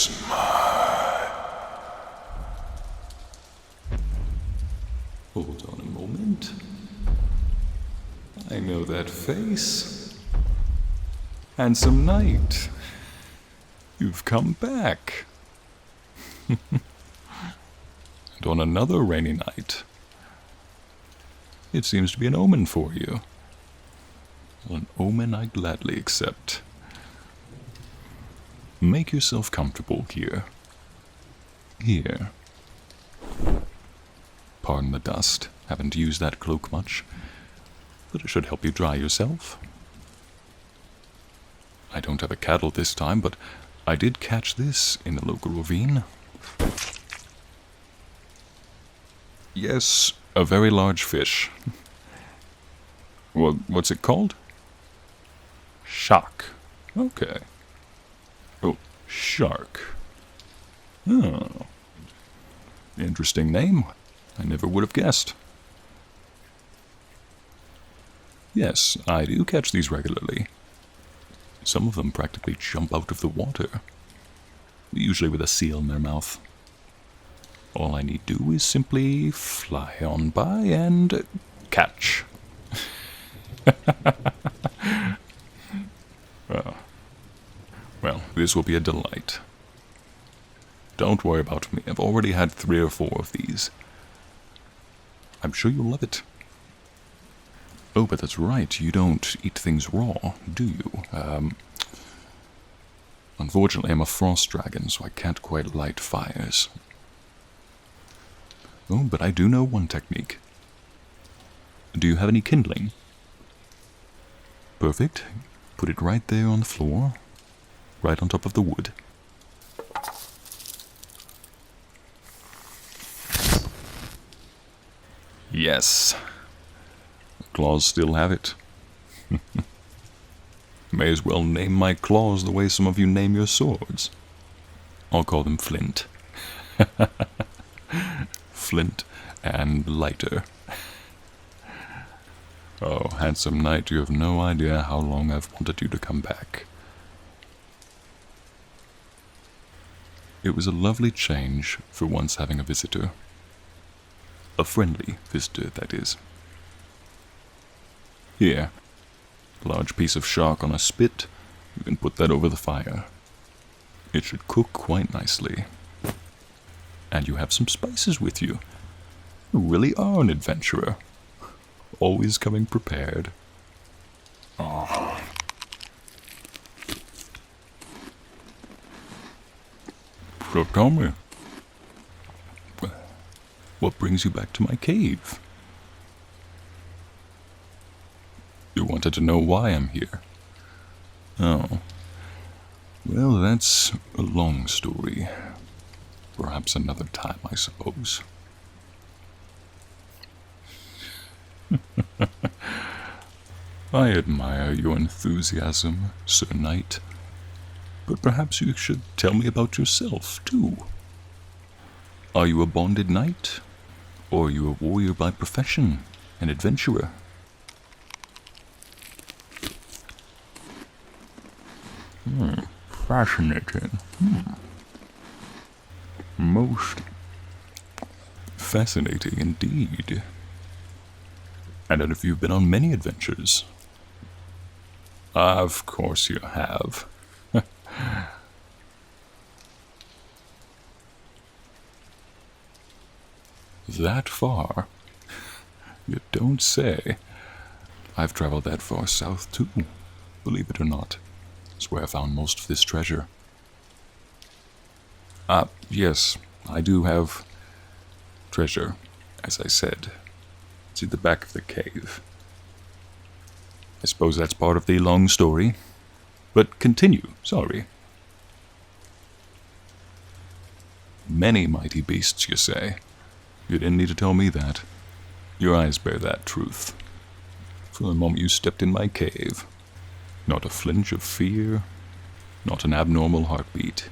is mine. Hold on a moment. I know that face. Handsome knight. You've come back. And on another rainy night. It seems to be an omen for you. An omen I gladly accept. Make yourself comfortable here. Here. Pardon the dust. Haven't used that cloak much. But it should help you dry yourself. I don't have a cattle this time, but I did catch this in the local ravine. Yes, a very large fish. Well, what's it called? Shark. Okay. Oh, shark. Oh. Interesting name. I never would have guessed. Yes, I do catch these regularly. Some of them practically jump out of the water, usually with a seal in their mouth. All I need do is simply fly on by and catch. Well, this will be a delight. Don't worry about me. I've already had 3 or 4 of these. I'm sure you'll love it. Oh, but that's right. You don't eat things raw, do you? Unfortunately, I'm a frost dragon, so I can't quite light fires. Oh, but I do know one technique. Do you have any kindling? Perfect. Put it right there on the floor, right on top of the wood. Yes. The claws still have it. May as well name my claws the way some of you name your swords. I'll call them Flint. Flint and lighter. Oh, handsome knight, you have no idea how long I've wanted you to come back. It was a lovely change for once having a visitor. A friendly visitor, that is. Here, a large piece of shark on a spit. You can put that over the fire. It should cook quite nicely. And you have some spices with you. You really are an adventurer. Always coming prepared. Oh. So tell me, what brings you back to my cave? You wanted to know why I'm here. Oh. Well, that's a long story. Perhaps another time, I suppose. I admire your enthusiasm, Sir Knight. But perhaps you should tell me about yourself, too. Are you a bonded knight? Or are you a warrior by profession, an adventurer? Fascinating. Most fascinating indeed. And have you been on many adventures? Of course you have. That far? You don't say. I've traveled that far south too, believe it or not. It's where I found most of this treasure. Yes, I do have treasure, as I said. It's in the back of the cave. I suppose that's part of the long story. But continue, sorry. Many mighty beasts, you say? You didn't need to tell me that. Your eyes bear that truth. From the moment you stepped in my cave, not a flinch of fear, not an abnormal heartbeat.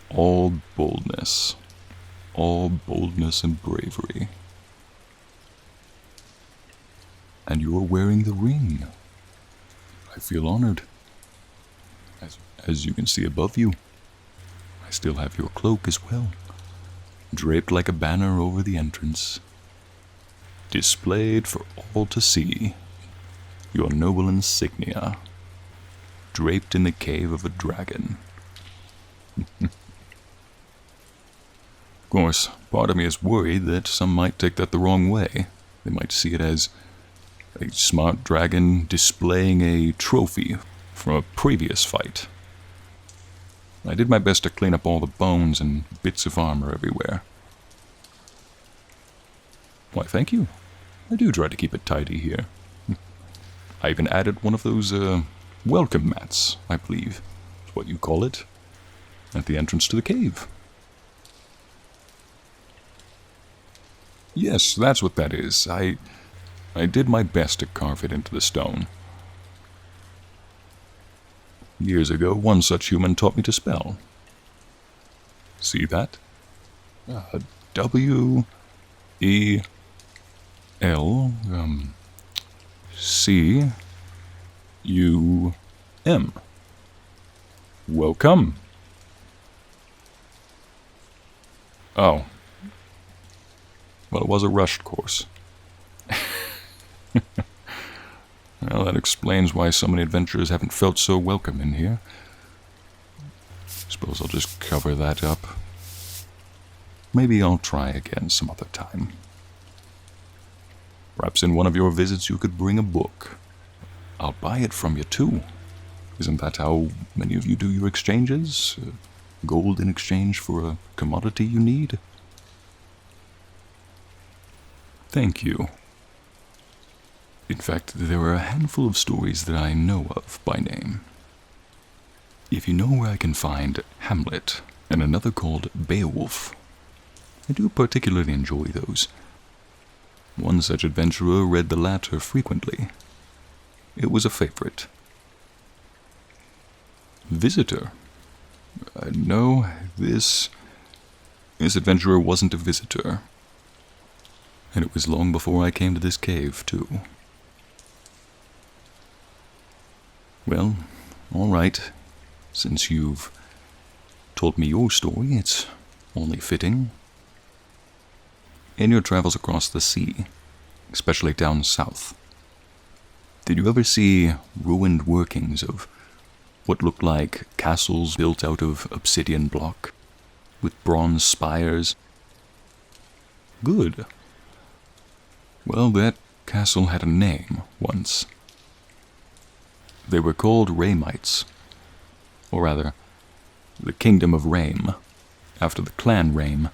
All boldness and bravery. And you are wearing the ring. I feel honored. As you can see above you, I still have your cloak as well, draped like a banner over the entrance, displayed for all to see, your noble insignia, draped in the cave of a dragon. Of course, part of me is worried that some might take that the wrong way. They might see it as a smart dragon displaying a trophy from a previous fight. I did my best to clean up all the bones and bits of armor everywhere. Why, thank you. I do try to keep it tidy here. I even added one of those, welcome mats, I believe is what you call it, at the entrance to the cave. Yes, that's what that is. I did my best to carve it into the stone. Years ago, one such human taught me to spell. See that? W-E-L-C-U-M. Welcome. Oh. Well, it was a rushed course. Well, that explains why so many adventurers haven't felt so welcome in here. Suppose I'll just cover that up. Maybe I'll try again some other time. Perhaps in one of your visits you could bring a book. I'll buy it from you too. Isn't that how many of you do your exchanges? Gold in exchange for a commodity you need? Thank you. In fact, there are a handful of stories that I know of by name. If you know where I can find Hamlet and another called Beowulf, I do particularly enjoy those. One such adventurer read the latter frequently. It was a favorite. Visitor? No, this adventurer wasn't a visitor. And it was long before I came to this cave, too. Well, all right. Since you've told me your story, it's only fitting. In your travels across the sea, especially down south, did you ever see ruined workings of what looked like castles built out of obsidian block, with bronze spires? Good. Well, that castle had a name once. They were called Ramites, or rather, the Kingdom of Rame, after the clan Rame,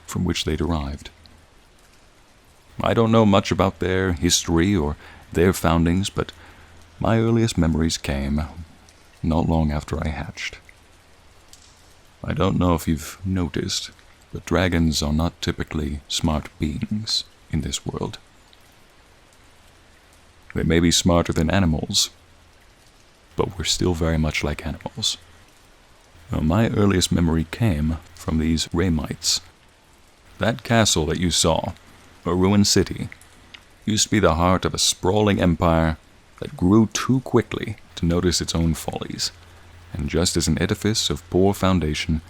from which they derived. I don't know much about their history or their foundings, but my earliest memories came not long after I hatched. I don't know if you've noticed, but dragons are not typically smart beings in this world. They may be smarter than animals, but we're still very much like animals. Well, my earliest memory came from these Ramites. That castle that you saw, a ruined city, used to be the heart of a sprawling empire that grew too quickly to notice its own follies, and just as an edifice of poor foundation,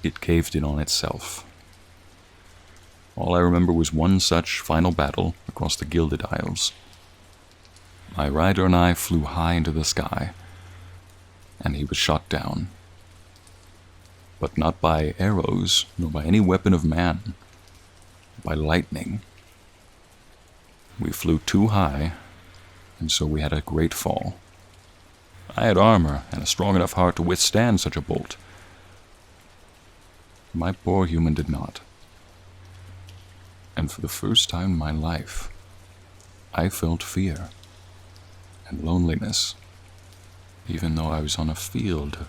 it caved in on itself. All I remember was one such final battle across the Gilded Isles. My rider and I flew high into the sky, and he was shot down. But not by arrows, nor by any weapon of man, by lightning. We flew too high, and so we had a great fall. I had armor and a strong enough heart to withstand such a bolt. My poor human did not. And for the first time in my life, I felt fear and loneliness, even though I was on a field,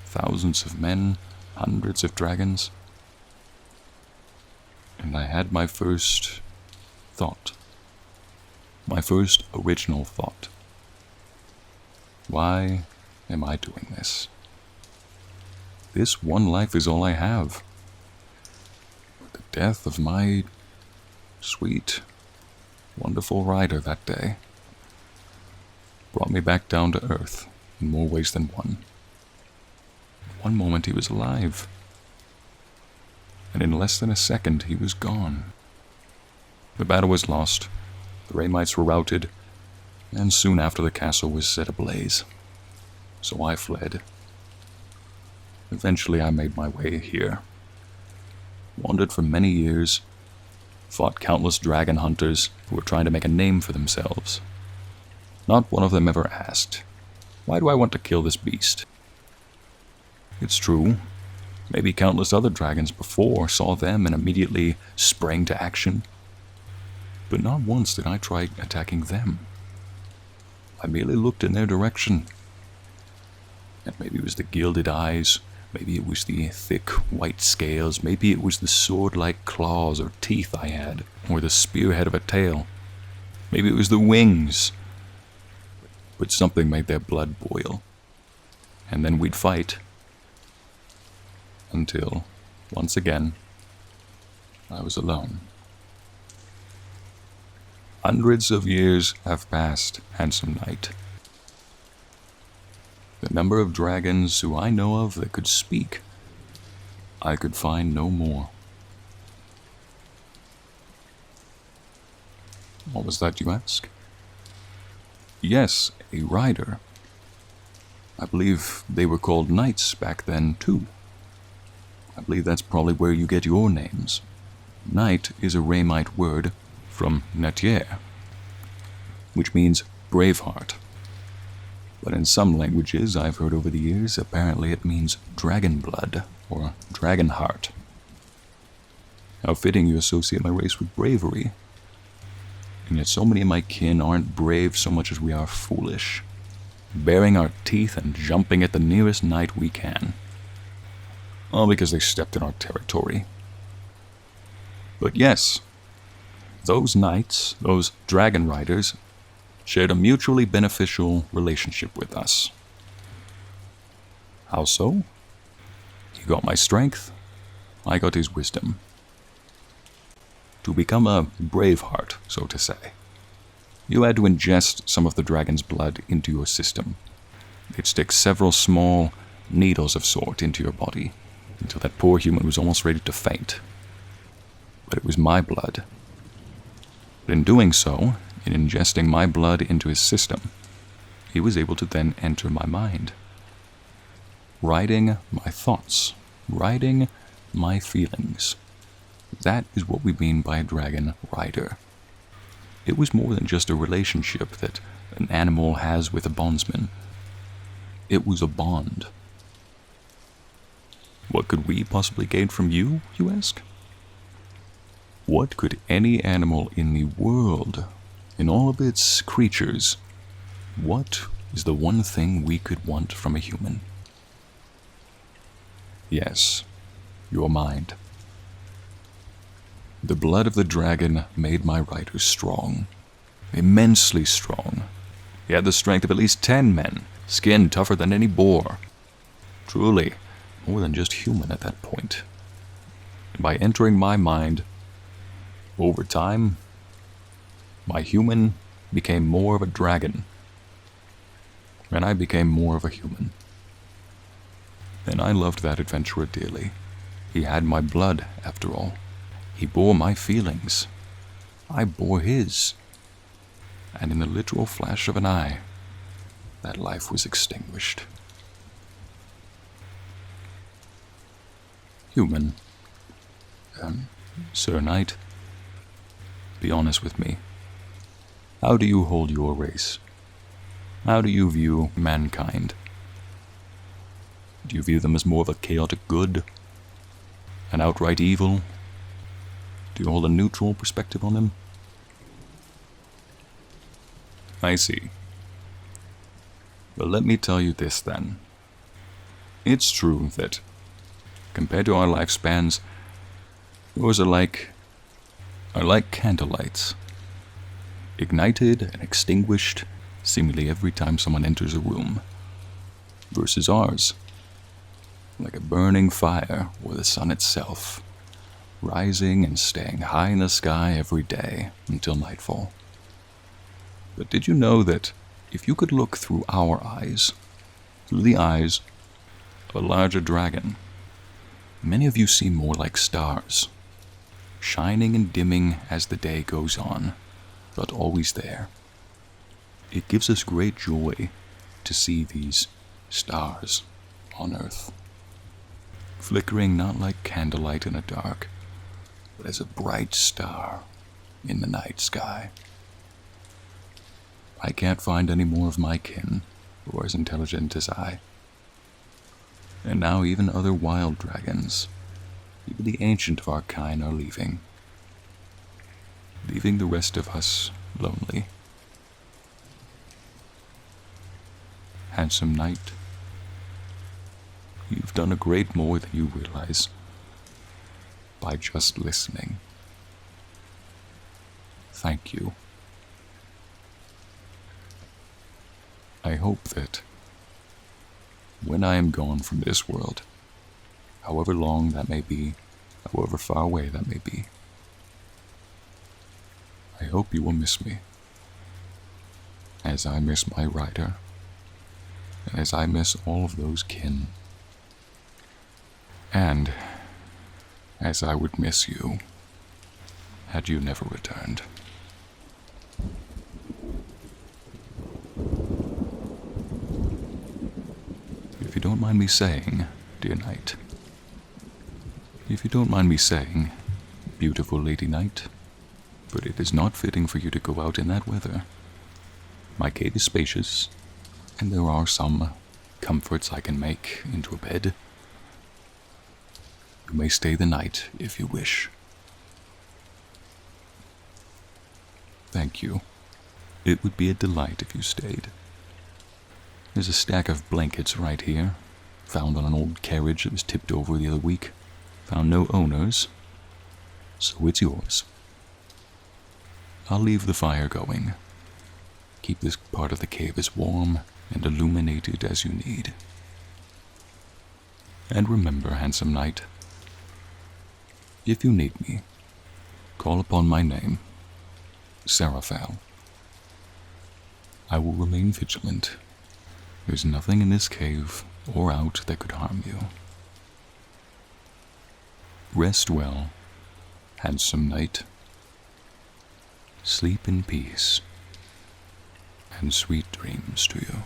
thousands of men, hundreds of dragons. And I had my first thought, my first original thought. Why am I doing this? This one life is all I have. The death of my sweet, wonderful rider that day brought me back down to earth in more ways than one. one moment he was alive, and in less than a second he was gone. The battle was lost, the Ramites were routed, and soon after the castle was set ablaze. So I fled. Eventually I made my way here. Wandered for many years, fought countless dragon hunters who were trying to make a name for themselves. Not one of them ever asked, "Why do I want to kill this beast?" It's true, maybe countless other dragons before saw them and immediately sprang to action. But not once did I try attacking them. I merely looked in their direction. And maybe it was the gilded eyes, maybe it was the thick white scales, maybe it was the sword-like claws or teeth I had, or the spearhead of a tail. Maybe it was the wings. But something made their blood boil. And then we'd fight. Until, once again, I was alone. Hundreds of years have passed, handsome knight. The number of dragons who I know of that could speak, I could find no more. What was that, you ask? Yes, a rider. I believe they were called knights back then, too. I believe that's probably where you get your names. Knight is a Ramite word from Narrates, which means braveheart. But in some languages I've heard over the years, apparently it means dragon blood or dragon heart. How fitting you associate my race with bravery. And yet so many of my kin aren't brave so much as we are foolish, baring our teeth and jumping at the nearest knight we can. All because they stepped in our territory. But yes, those knights, those dragon riders, shared a mutually beneficial relationship with us. How so? He got my strength, I got his wisdom. To become a braveheart, so to say, you had to ingest some of the dragon's blood into your system. They'd stick several small needles of sort into your body, until that poor human was almost ready to faint. But it was my blood. But in doing so, in ingesting my blood into his system, he was able to then enter my mind, writing my thoughts, writing my feelings. That is what we mean by a dragon rider. It was more than just a relationship that an animal has with a bondsman. It was a bond. What could we possibly gain from you, you ask? What could any animal in the world, in all of its creatures, what is the one thing we could want from a human? Yes, your mind. The blood of the dragon made my rider strong, immensely strong. He had the strength of at least 10 men, skin tougher than any boar. Truly, more than just human at that point. And by entering my mind, over time, my human became more of a dragon, and I became more of a human. And I loved that adventurer dearly. He had my blood, after all. He bore my feelings. I bore his. And in the literal flash of an eye, that life was extinguished. Human. Sir Knight, be honest with me. How do you hold your race? How do you view mankind? Do you view them as more of a chaotic good? An outright evil? Do you hold a neutral perspective on them? I see. Well, let me tell you this then. It's true that, compared to our lifespans, yours are like candlelights, ignited and extinguished seemingly every time someone enters a room, versus ours, like a burning fire or the sun itself, rising and staying high in the sky every day until nightfall. But did you know that if you could look through our eyes, through the eyes a larger dragon. Many of you seem more like stars, shining and dimming as the day goes on, but always there. It gives us great joy to see these stars on Earth, flickering not like candlelight in a dark, but as a bright star in the night sky. I can't find any more of my kin who are as intelligent as I. And now even other wild dragons, even the ancient of our kind, are leaving the rest of us lonely. Handsome knight, you've done a great more than you realize by just listening. Thank you. I hope that when I am gone from this world, however long that may be, however far away that may be, I hope you will miss me, as I miss my rider, and as I miss all of those kin, and as I would miss you had you never returned. If you don't mind me saying, dear knight, if you don't mind me saying, beautiful lady knight, but it is not fitting for you to go out in that weather. My cave is spacious, and there are some comforts I can make into a bed. You may stay the night if you wish. Thank you. It would be a delight if you stayed. There's a stack of blankets right here, found on an old carriage that was tipped over the other week. Found no owners, so it's yours. I'll leave the fire going. Keep this part of the cave as warm and illuminated as you need. And remember, handsome knight, if you need me, call upon my name, Seraffel. I will remain vigilant. There's nothing in this cave or out that could harm you. Rest well, handsome knight. Sleep in peace, and sweet dreams to you.